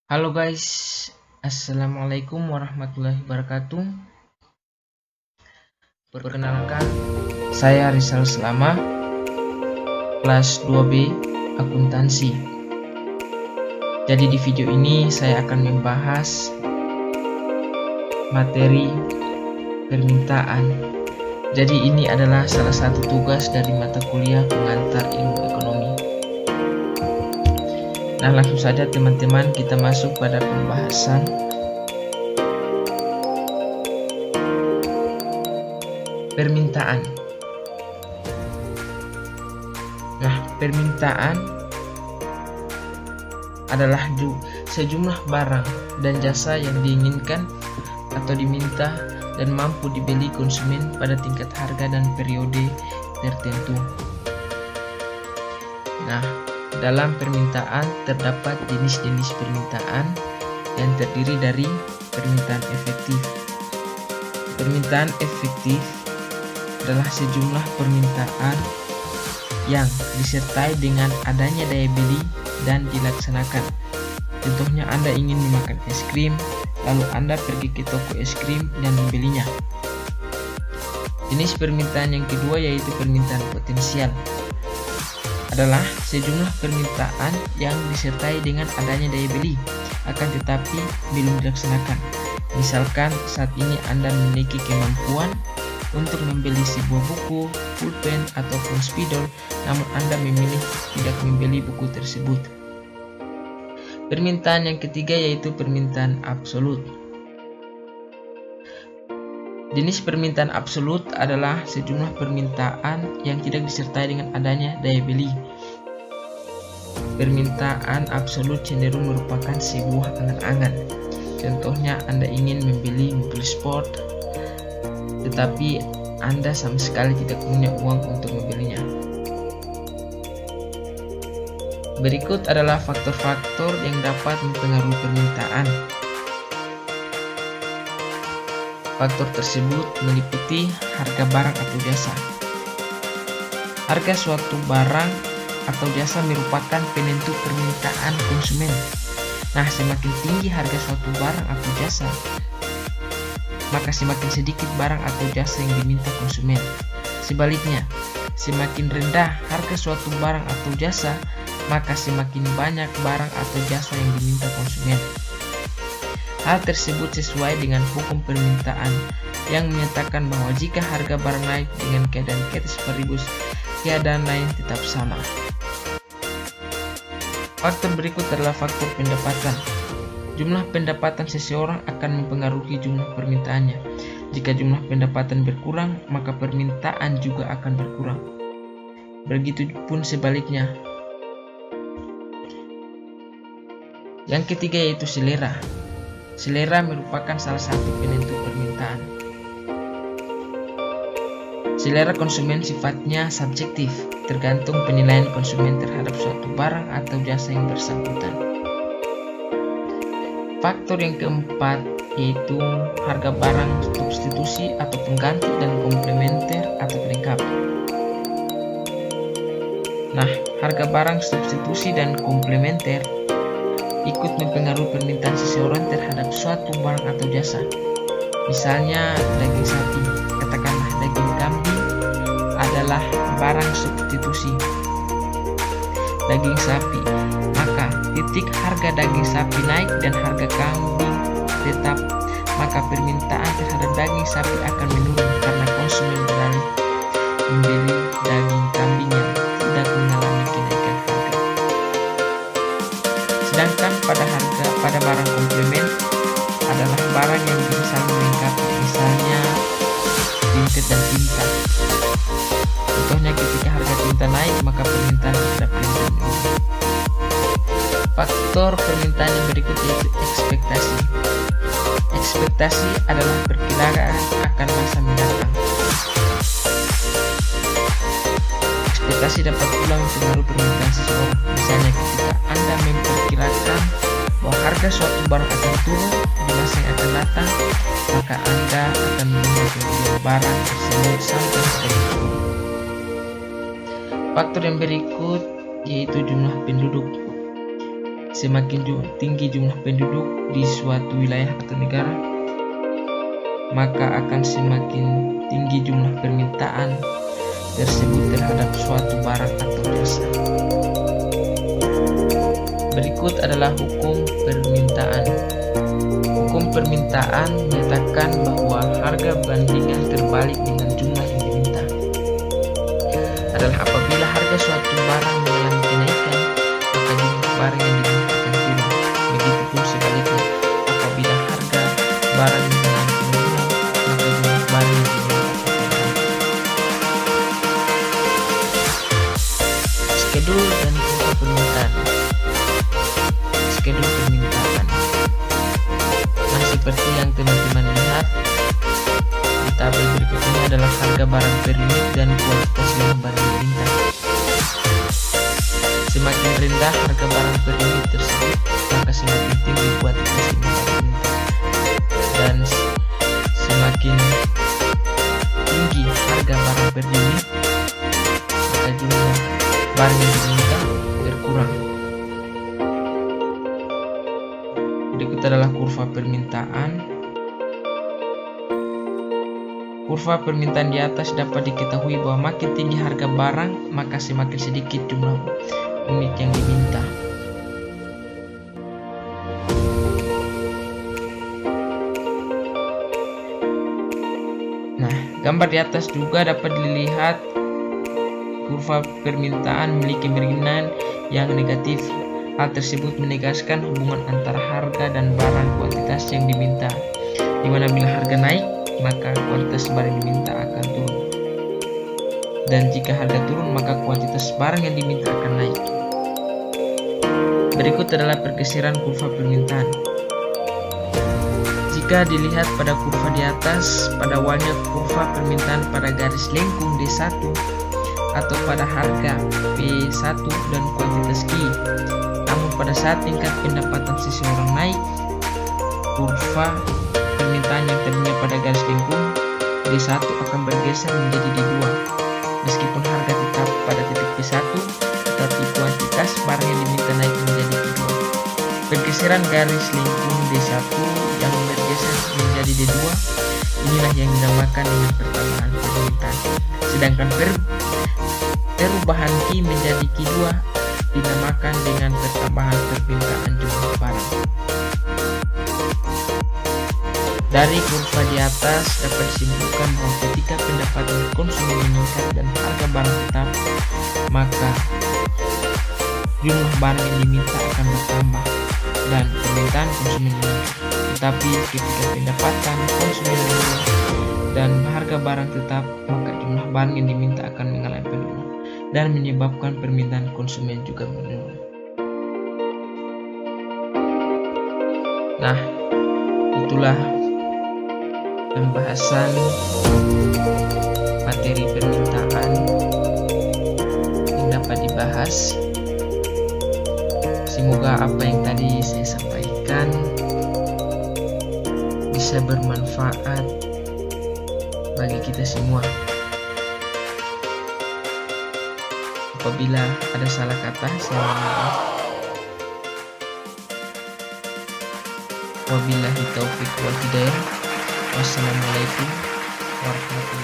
Halo guys, Assalamualaikum warahmatullahi wabarakatuh. Perkenalkan, saya Rizal Selama, kelas 2B Akuntansi. Jadi di video ini saya akan membahas materi permintaan. Jadi ini adalah salah satu tugas dari mata kuliah pengantar ilmu ekonomi. Nah, langsung saja teman-teman, kita masuk pada pembahasan. Permintaan. Nah, permintaan adalah sejumlah barang dan jasa yang diinginkan atau diminta dan mampu dibeli konsumen pada tingkat harga dan periode tertentu. Nah, dalam permintaan terdapat jenis-jenis permintaan yang terdiri dari permintaan efektif. Permintaan efektif adalah sejumlah permintaan yang disertai dengan adanya daya beli dan dilaksanakan. Contohnya, Anda ingin memakan es krim, lalu Anda pergi ke toko es krim dan membelinya. Jenis permintaan yang kedua yaitu permintaan potensial. Adalah sejumlah permintaan yang disertai dengan adanya daya beli, akan tetapi belum dilaksanakan. Misalkan saat ini Anda memiliki kemampuan untuk membeli sebuah buku, pulpen, ataupun spidol, namun Anda memilih tidak membeli buku tersebut. Permintaan yang ketiga yaitu permintaan absolut. Jenis permintaan absolut adalah sejumlah permintaan yang tidak disertai dengan adanya daya beli. Permintaan absolut cenderung merupakan sebuah angan-angan. Contohnya, Anda ingin membeli mobil sport, tetapi Anda sama sekali tidak punya uang untuk membelinya. Berikut adalah faktor-faktor yang dapat mempengaruhi permintaan. Faktor tersebut meliputi harga barang atau jasa. Harga suatu barang atau jasa merupakan penentu permintaan konsumen. Nah, semakin tinggi harga suatu barang atau jasa, maka semakin sedikit barang atau jasa yang diminta konsumen. Sebaliknya, semakin rendah harga suatu barang atau jasa, maka semakin banyak barang atau jasa yang diminta konsumen. Hal tersebut sesuai dengan hukum permintaan yang menyatakan bahwa jika harga barang naik dengan keadaan ceteris paribus, keadaan lain tetap sama. Faktor berikut adalah faktor pendapatan. Jumlah pendapatan seseorang akan mempengaruhi jumlah permintaannya. Jika jumlah pendapatan berkurang, maka permintaan juga akan berkurang. Begitupun sebaliknya. Yang ketiga yaitu selera. Selera merupakan salah satu penentu permintaan. Selera konsumen sifatnya subjektif, tergantung penilaian konsumen terhadap suatu barang atau jasa yang bersangkutan. Faktor yang keempat yaitu harga barang substitusi atau pengganti dan komplementer atau pelengkap. Nah, harga barang substitusi dan komplementer ikut mempengaruhi permintaan seseorang terhadap suatu barang atau jasa. Misalnya daging sapi, katakanlah daging kambing adalah barang substitusi daging sapi, maka ketika harga daging sapi naik dan harga kambing tetap, maka permintaan terhadap daging sapi akan menurun karena konsumen beralih membeli daging kambing yang tidak mengalami kenaikan harga. Sedangkan pada barang komplement adalah barang yang bisa saling melengkapi, misalnya rintet dan tinta. Contohnya, ketika harga tinta naik, maka permintaan terhadap rintet menurun. Faktor permintaan yang berikut yaitu ekspektasi. Ekspektasi adalah perkiraan akan masa mendatang. Ekspektasi dapat pula mempengaruhi permintaan seseorang. Misalnya, ketika Anda memperkirakan bahwa harga suatu barang akan turun di masa yang akan datang, maka Anda akan menunggu pembelian barang tersebut sampai harga turun. Faktor yang berikut yaitu jumlah penduduk. semakin tinggi jumlah penduduk di suatu wilayah atau negara, maka akan semakin tinggi jumlah permintaan tersebut terhadap suatu barang atau jasa. Berikut adalah hukum permintaan. Hukum permintaan menyatakan bahwa harga bandingan terbalik dengan jumlah yang diminta adalah apabila harga suatu barang mengalami kenaikan, maka jumlah barang yang diminta akan turun. Begitupun sebaliknya, apabila harga barang mengalami penurunan, maka jumlah barang yang diminta akan naik. Skedul dan kurva permintaan. Skedul permintaan. Nah, seperti yang teman-teman lihat di tabel berikut ini adalah harga barang per unit dan kuantitas yang barang diminta. Semakin rendah harga barang per unit tersebut, maka semakin tinggi kuantitas yang diminta. Dan semakin tinggi harga barang per unit, maka jumlah barang yang diminta berkurang. Berikut adalah kurva permintaan. Kurva permintaan di atas dapat diketahui bahwa makin tinggi harga barang, maka semakin sedikit jumlah unit yang diminta. Nah, gambar di atas juga dapat dilihat kurva permintaan memiliki marginan yang negatif. Hal tersebut menegaskan hubungan antara harga dan barang kuantitas yang diminta, di mana bila harga naik, maka kuantitas barang yang diminta akan turun. Dan jika harga turun, maka kuantitas barang yang diminta akan naik. Berikut adalah pergeseran kurva permintaan. Jika dilihat pada kurva di atas, pada awalnya kurva permintaan pada garis lengkung D1 atau pada harga P1 dan kuantitas Q. Namun pada saat tingkat pendapatan seseorang naik, kurva permintaan yang tadinya pada garis lengkung D1 akan bergeser menjadi D2. Meskipun harga tetap pada titik P1, tetapi kuantitas barang yang diminta naik menjadi D2. Pergeseran garis lengkung D1 yang bergeser menjadi D2 inilah yang dinamakan dengan pertambahan permintaan. Sedangkan perubahan Q menjadi Q2 dinamakan dengan pertambahan permintaan jumlah barang. Dari kurva di atas dapat disimpulkan bahwa ketika pendapatan konsumen meningkat dan harga barang tetap, maka jumlah barang yang diminta akan bertambah dan permintaan konsumen meningkat. Tetapi ketika pendapatan konsumen menurun dan harga barang tetap, maka jumlah barang yang diminta akan mengalami penurunan dan menyebabkan permintaan konsumen juga menurun. Nah, itulah pembahasan materi permintaan yang dapat dibahas. Semoga apa yang tadi saya sampaikan bisa bermanfaat bagi kita semua. Apabila ada salah kata, saya mohon maaf. Wabillahi taufiq wal hidayah. Wassalamualaikum warahmatullahi wabarakatuh.